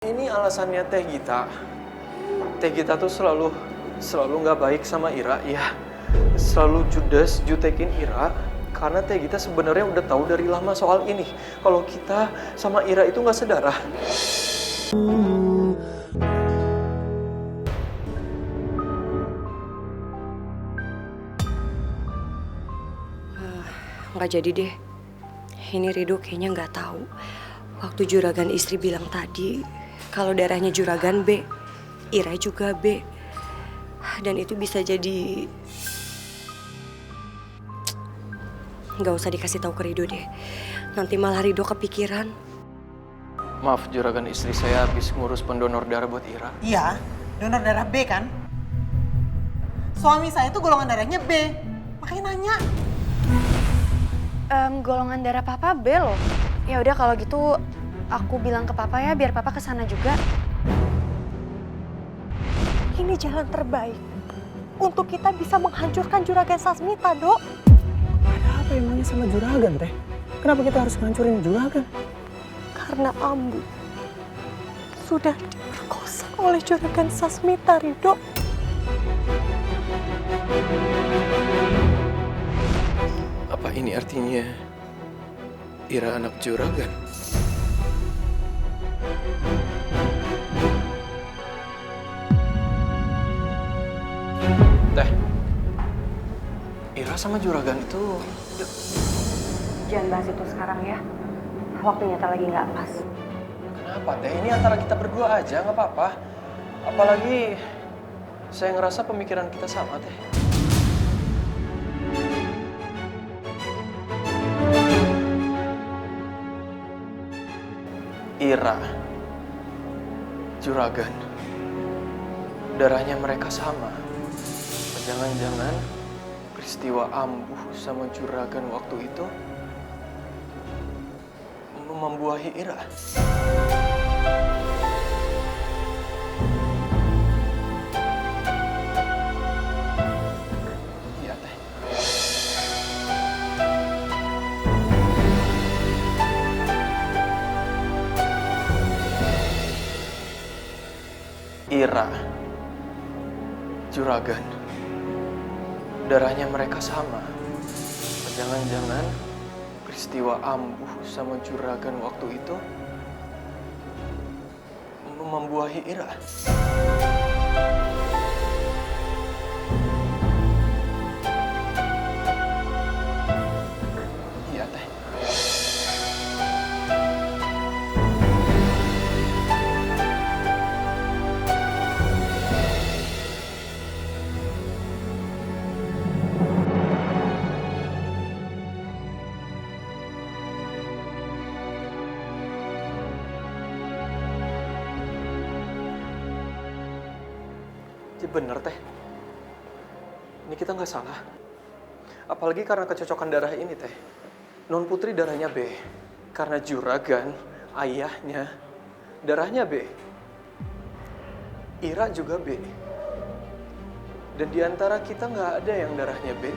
Ini alasannya Teh Gita. Teh Gita tuh selalu nggak baik sama Ira, ya. Selalu jutekin Ira. Karena Teh Gita sebenarnya udah tahu dari lama soal ini. Kalau kita sama Ira itu nggak sedarah. Nggak jadi deh. Ini Rido kayaknya nggak tahu. Waktu juragan istri bilang tadi, kalau darahnya juragan B, Ira juga B. Dan itu bisa jadi... Nggak usah dikasih tahu ke Rido deh. Nanti malah Rido kepikiran. Maaf, juragan istri saya habis ngurus pendonor darah buat Ira. Iya, donor darah B kan? Suami saya tuh golongan darahnya B. Makanya nanya. Golongan darah papa B loh. Ya udah kalau gitu aku bilang ke papa ya biar papa kesana juga. Ini jalan terbaik untuk kita bisa menghancurkan Juragan Sasmita, Dok. Ada apa emangnya sama Juragan, Teh? Kenapa kita harus ngancurin Juragan? Karena Ambu sudah diperkosa oleh Juragan Sasmita, Rido. Apa ini artinya Ira anak juragan? Teh, Ira sama juragan itu... Jangan bahas itu sekarang ya. Waktunya lagi nggak pas. Kenapa, Teh? Ini antara kita berdua aja, nggak apa-apa. Apalagi saya ngerasa pemikiran kita sama, Teh. Ira, juragan, darahnya mereka sama. Jangan-jangan peristiwa Ambuh sama juragan waktu itu membuahi Ira. Iya, Teh. Ira, juragan, darahnya mereka sama. Jangan-jangan peristiwa Ambuh sama juragan waktu itu membuahi Ira. Iya, Teh. Ya bener, Teh. Ini kita nggak salah. Apalagi karena kecocokan darah ini, Teh. Non Putri darahnya B. Karena juragan, ayahnya, darahnya B. Ira juga B. Dan di antara kita nggak ada yang darahnya B.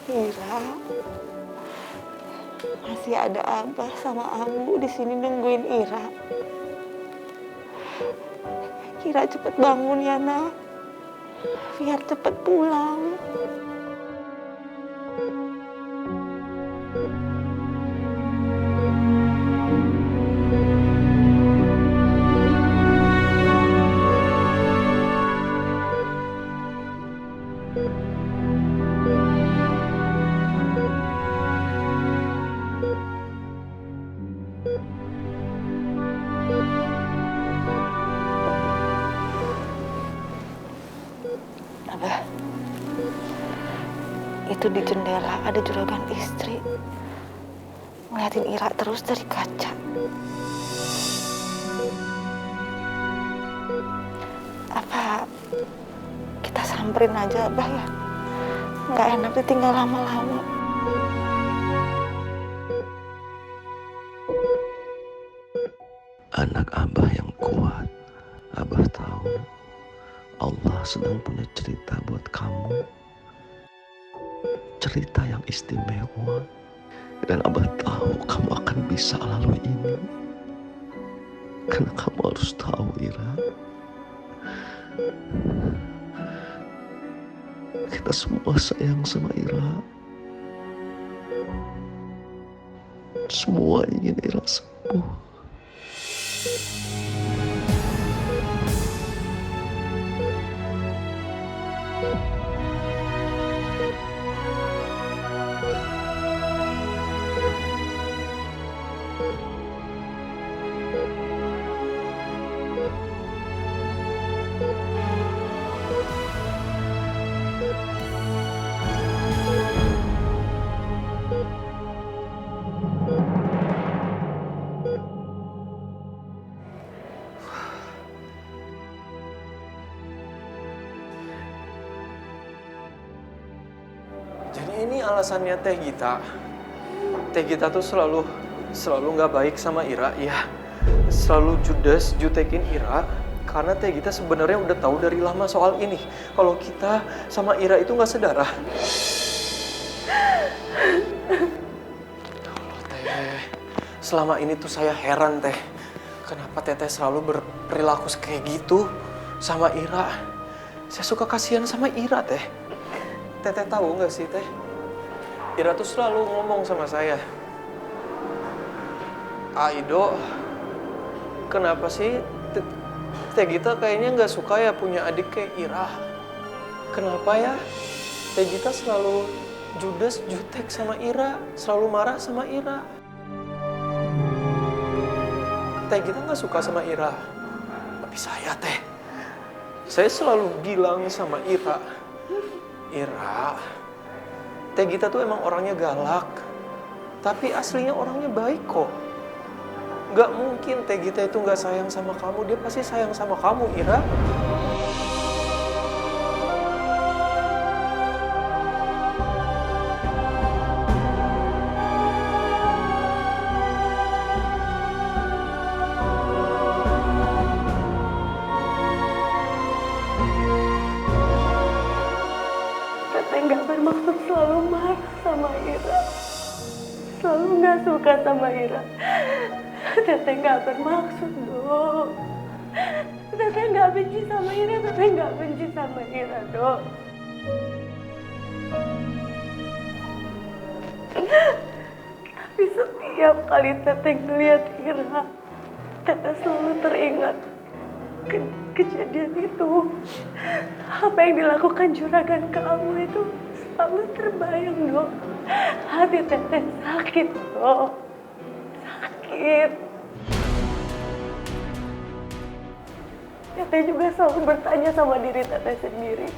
Ira, masih ada Abah sama Ambu di sini nungguin Ira. Ira cepet bangun ya, Nak. Biar cepet pulang. Abah, itu di jendela ada juragan istri ngeliatin Ira terus dari kaca. Apa kita samperin aja, Abah ya? nggak enak ditinggal lama-lama. Anak Abah yang kuat. Abah tahu Allah sedang punya cerita buat kamu. Cerita yang istimewa. Dan Abah tahu kamu akan bisa lalui ini. Karena kamu harus tahu, Ira. Kita semua sayang sama Ira. Semua ingin Ira sembuh. Jadi ini alasannya Teh Gita. Teh Gita tuh selalu nggak baik sama Ira, ya. Selalu judes, jutekin Ira. Karena Teh Gita sebenarnya udah tahu dari lama soal ini. Kalau kita sama Ira itu nggak sedarah. Allah, Teh. Selama ini tuh saya heran, Teh. Kenapa Teteh selalu berperilaku kayak gitu sama Ira? Saya suka kasihan sama Ira, Teh. Teteh tahu nggak sih, Teh? Ira tuh selalu ngomong sama saya. Aido, kenapa sih Teh Gita kayaknya nggak suka ya punya adik kayak Ira? Kenapa ya? Teh Gita selalu judes, jutek sama Ira, selalu marah sama Ira. Teh Gita nggak suka sama Ira. Tapi saya, Teh, saya selalu bilang sama Ira, Ira, Teh Gita tuh emang orangnya galak, tapi aslinya orangnya baik kok. Gak mungkin Teh Gita itu gak sayang sama kamu, dia pasti sayang sama kamu, Ira. Teteh nggak bermaksud selalu marah sama Ira, selalu nggak suka sama Ira. Teteh nggak bermaksud dong. Teteh nggak benci sama Ira, Teteh nggak benci sama Ira dong. Tapi setiap kali Teteh ngeliat Ira, Teteh selalu teringat kejadian itu. Apa yang dilakukan juragan kamu itu selalu terbayang, dok. Hati Teteh sakit, dok. Sakit. Teteh juga selalu bertanya sama diri Teteh sendiri.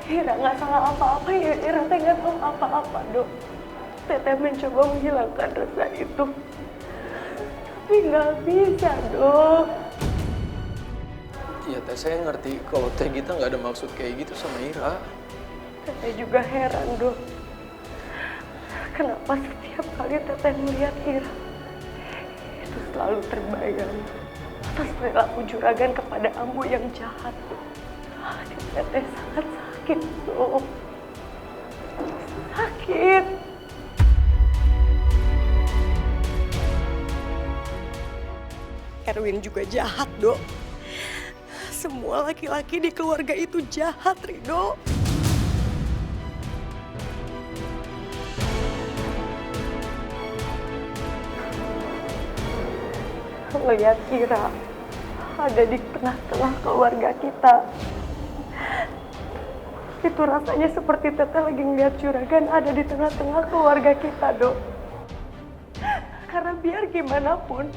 Ira nggak salah apa-apa ya, Ira teh nggak tahu apa-apa, dok. Teteh mencoba menghilangkan rasa itu. Tapi nggak bisa, dok. Iya, Teh, saya ngerti kalau Teh Gita nggak ada maksud kayak gitu sama Ira. Teteh juga heran, dok. Kenapa setiap kali Teteh melihat Ira, itu selalu terbayang atas perilaku juragan kepada Ambu yang jahat. Hati Teteh sangat sakit, dok. Sakit. Erwin juga jahat, dok. Semua laki-laki di keluarga itu jahat, Rido. Lihat Ira ada di tengah-tengah keluarga kita. Itu rasanya seperti Teteh lagi ngeliat juragan ada di tengah-tengah keluarga kita, dok. Karena biar gimana pun,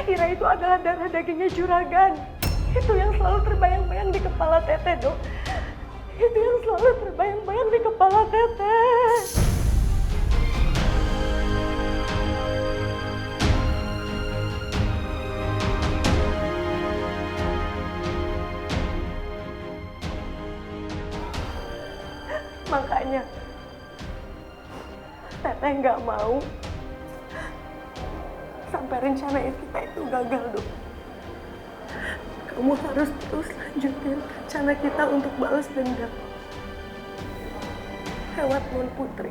Ira itu adalah darah dagingnya juragan. Itu yang selalu terbayang-bayang di kepala Teteh, dok. Itu yang selalu terbayang-bayang di kepala Teteh. Makanya, Teteh nggak mau sampai rencana kita itu gagal, Dok. Kamu harus terus lanjutin rencana kita untuk balas dendam lewat Non Putri.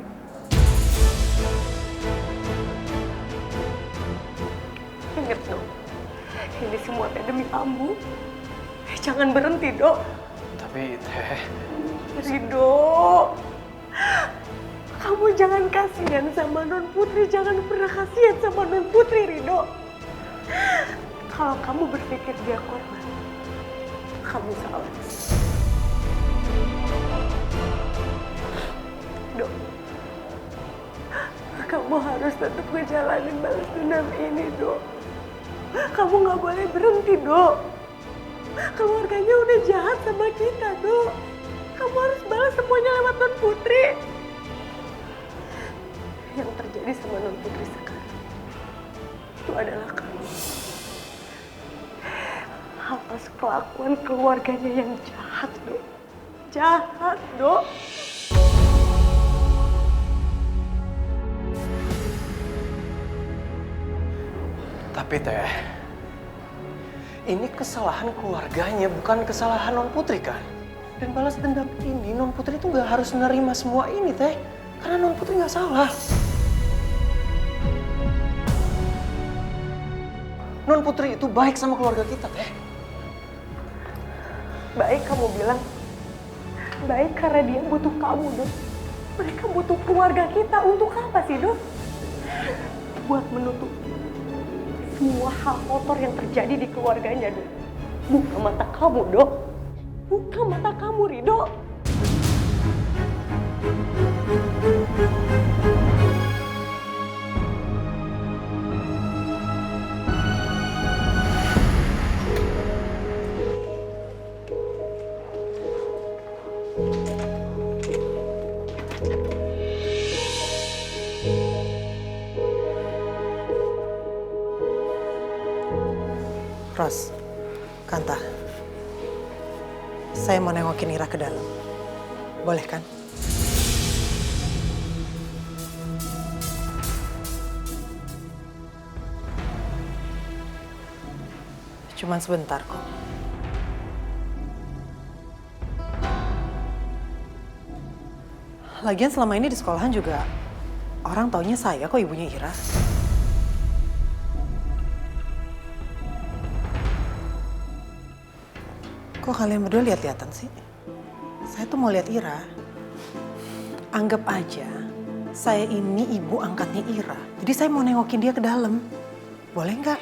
Ingat, Dok, ini semua demi kamu. Jangan berhenti, Dok. Tapi Teh, Rido, kamu jangan kasihan sama Non Putri, jangan pernah kasihan sama Non Putri, Rido. Kalau kamu berpikir dia korban, kamu salah. Dok, kamu harus tetap ngejalanin balas dendam ini, Dok. Kamu nggak boleh berhenti, Dok. Keluarganya udah jahat sama kita, Dok. Kamu harus balas semuanya lewat Non Putri. Yang terjadi sama Non Putri sekarang itu adalah kamu. Atas kelakuan keluarganya yang jahat, Dok. Jahat, Dok. tapi Teh, ini kesalahan keluarganya, bukan kesalahan Non Putri kan? Dan balas dendam ini, Non Putri itu nggak harus nerima semua ini, Teh. Karena Non Putri nggak salah. Non Putri itu baik sama keluarga kita, Teh. Baik kamu bilang. Baik karena dia butuh kamu, Dok. Mereka butuh keluarga kita. Untuk apa sih, Dok? Buat menutup semua hal kotor yang terjadi di keluarganya, Dok. Buka mata kamu, Dok. Buka mata kamu, Rido. Ros, Kanta, saya mau nengokin Ira ke dalam. Boleh kan? Cuman sebentar kok. Lagian selama ini di sekolahan juga orang taunya saya kok ibunya Ira. Kok kalian berdua lihat-lihatan sih? Saya tuh mau lihat Ira. Anggap aja saya ini ibu angkatnya Ira. Jadi saya mau nengokin dia ke dalam. Boleh nggak?